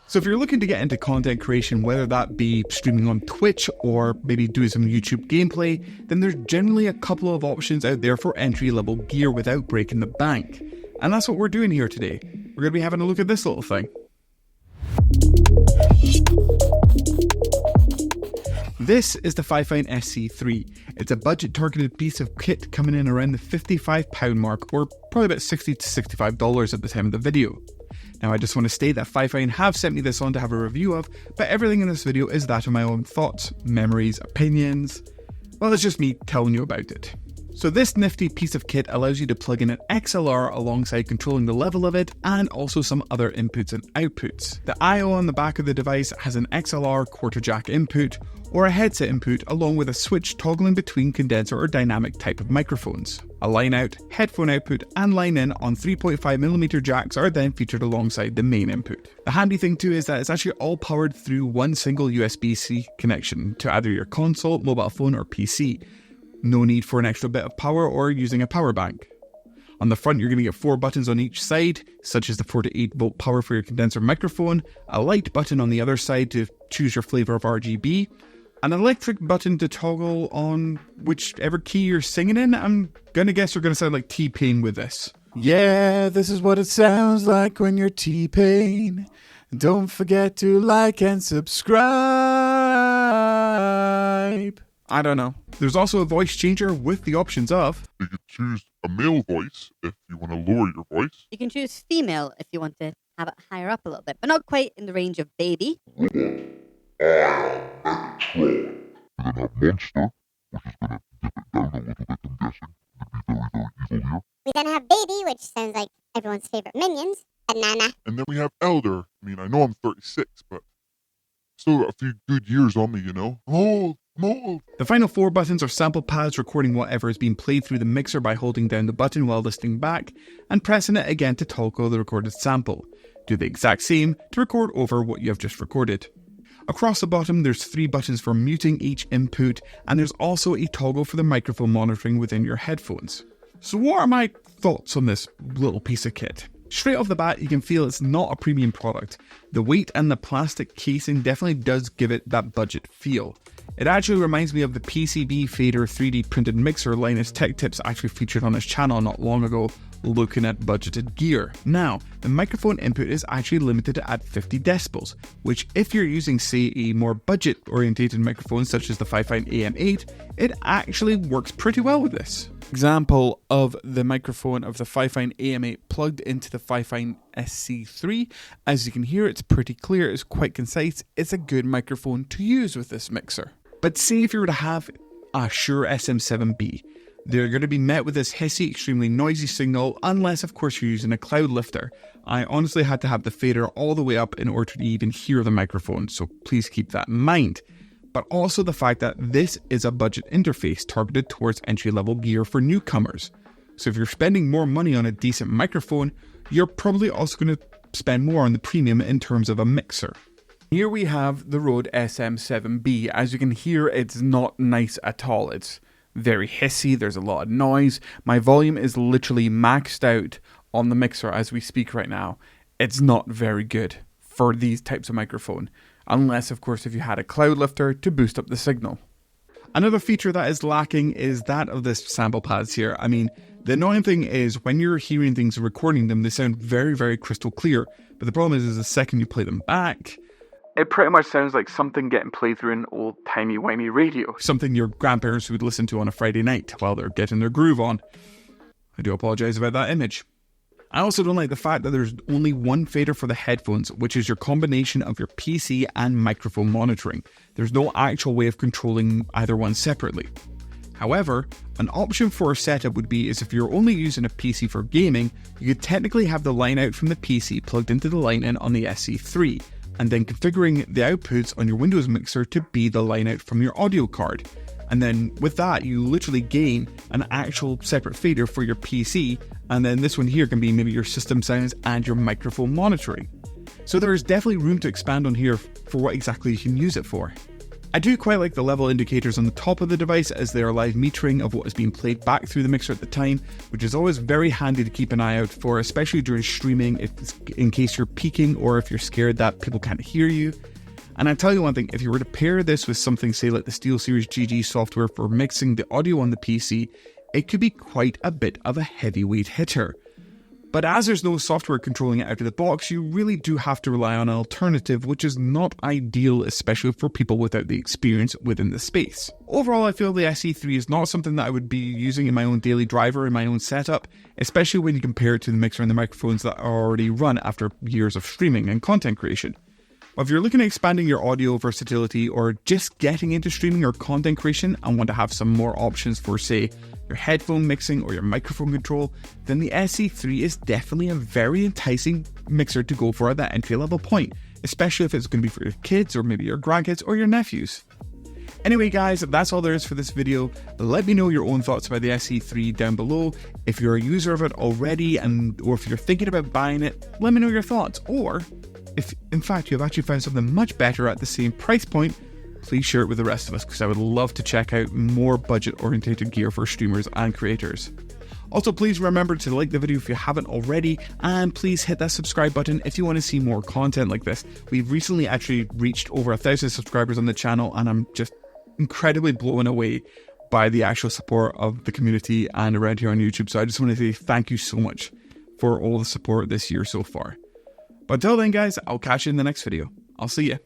So if you're looking to get into content creation, whether that be streaming on Twitch or maybe doing some YouTube gameplay, then there's generally a couple of options out there for entry-level gear without breaking the bank. And that's what we're doing here today. We're going to be having a look at this little thing. This is the Fifine SC3. It's a budget-targeted piece of kit coming in around the £55 mark, or probably about $60 to $65 at the time of the video. Now I just want to state that Fifine have sent me this on to have a review of, but everything in this video is that of my own thoughts, memories, opinions. Well, it's just me telling you about it. So this nifty piece of kit allows you to plug in an XLR alongside controlling the level of it and also some other inputs and outputs. The I/O on the back of the device has an XLR quarter jack input or a headset input along with a switch toggling between condenser or dynamic type of microphones. A line out, headphone output and line in on 3.5mm jacks are then featured alongside the main input. The handy thing too is that it's actually all powered through one single USB-C connection to either your console, mobile phone or PC. No need for an extra bit of power or using a power bank. On the front you're going to get 4 buttons on each side, such as the 4 to 8 volt power for your condenser microphone, a light button on the other side to choose your flavour of RGB, an electric button to toggle on whichever key you're singing in. I'm going to guess you're going to sound like T-Pain with this. Yeah, this is what it sounds like when you're T-Pain. Don't forget to like and subscribe. I don't know. There's also a voice changer with the options of... You can choose a male voice if you want to lower your voice. You can choose female if you want to have it higher up a little bit, but not quite in the range of baby. And then have monster, which is going to dip it down a little bit, I'm guessing. It'd be very, very evil here. We then have baby, which sounds like everyone's favorite minions. Banana. And then we have elder. I mean, I know I'm 36, but still got a few good years on me, you know. Mold. The final 4 buttons are sample pads recording whatever is being played through the mixer by holding down the button while listening back and pressing it again to toggle the recorded sample. Do the exact same to record over what you have just recorded. Across the bottom there's 3 buttons for muting each input, and there's also a toggle for the microphone monitoring within your headphones. So what are my thoughts on this little piece of kit? Straight off the bat, you can feel it's not a premium product. The weight and the plastic casing definitely does give it that budget feel. It actually reminds me of the PCB Fader 3D printed mixer Linus Tech Tips actually featured on his channel not long ago, looking at budgeted gear. Now, the microphone input is actually limited at 50 decibels, which if you're using say a more budget orientated microphone such as the Fifine AM8, it actually works pretty well with this. Example of the microphone of the Fifine AM8 plugged into the Fifine SC3. As you can hear, it's pretty clear, it's quite concise, it's a good microphone to use with this mixer. But say if you were to have a Shure SM7B, they're going to be met with this hissy, extremely noisy signal, unless of course you're using a cloud lifter. I honestly had to have the fader all the way up in order to even hear the microphone, so please keep that in mind. But also the fact that this is a budget interface targeted towards entry-level gear for newcomers. So if you're spending more money on a decent microphone, you're probably also going to spend more on the premium in terms of a mixer. Here we have the Rode SM7B. As you can hear, it's not nice at all. It's very hissy, there's a lot of noise. My volume is literally maxed out on the mixer as we speak right now. It's not very good for these types of microphone. Unless, of course, if you had a cloud lifter to boost up the signal. Another feature that is lacking is that of the sample pads here. I mean, the annoying thing is when you're hearing things and recording them, they sound very, very crystal clear. But the problem is the second you play them back, it pretty much sounds like something getting played through an old timey-wimey radio. Something your grandparents would listen to on a Friday night while they're getting their groove on. I do apologise about that image. I also don't like the fact that there's only one fader for the headphones, which is your combination of your PC and microphone monitoring. There's no actual way of controlling either one separately. However, an option for a setup would be is if you're only using a PC for gaming, you could technically have the line out from the PC plugged into the line in on the SC3, and then configuring the outputs on your Windows mixer to be the line out from your audio card. And then with that, you literally gain an actual separate fader for your PC, and then this one here can be maybe your system sounds and your microphone monitoring. So there is definitely room to expand on here for what exactly you can use it for. I do quite like the level indicators on the top of the device, as they are live metering of what is being played back through the mixer at the time, which is always very handy to keep an eye out for, especially during streaming, in case you're peaking or if you're scared that people can't hear you. And I'll tell you one thing, if you were to pair this with something, say like the SteelSeries GG software for mixing the audio on the PC, it could be quite a bit of a heavyweight hitter. But as there's no software controlling it out of the box, you really do have to rely on an alternative, which is not ideal, especially for people without the experience within the space. Overall, I feel the SC3 is not something that I would be using in my own daily driver, in my own setup, especially when you compare it to the mixer and the microphones that are already run after years of streaming and content creation. But if you're looking at expanding your audio versatility or just getting into streaming or content creation and want to have some more options for, say, your headphone mixing or your microphone control, then the SC3 is definitely a very enticing mixer to go for at that entry level point, especially if it's going to be for your kids or maybe your grandkids or your nephews. Anyway guys, that's all there is for this video. Let me know your own thoughts about the SC3 down below. If you're a user of it already or if you're thinking about buying it, let me know your thoughts. Or if in fact you have actually found something much better at the same price point, please share it with the rest of us, because I would love to check out more budget-oriented gear for streamers and creators. Also, please remember to like the video if you haven't already, and please hit that subscribe button if you want to see more content like this. We've recently actually reached over 1,000 subscribers on the channel, and I'm just incredibly blown away by the actual support of the community and around here on YouTube. So I just want to say thank you so much for all the support this year so far. But until then guys, I'll catch you in the next video. I'll see you.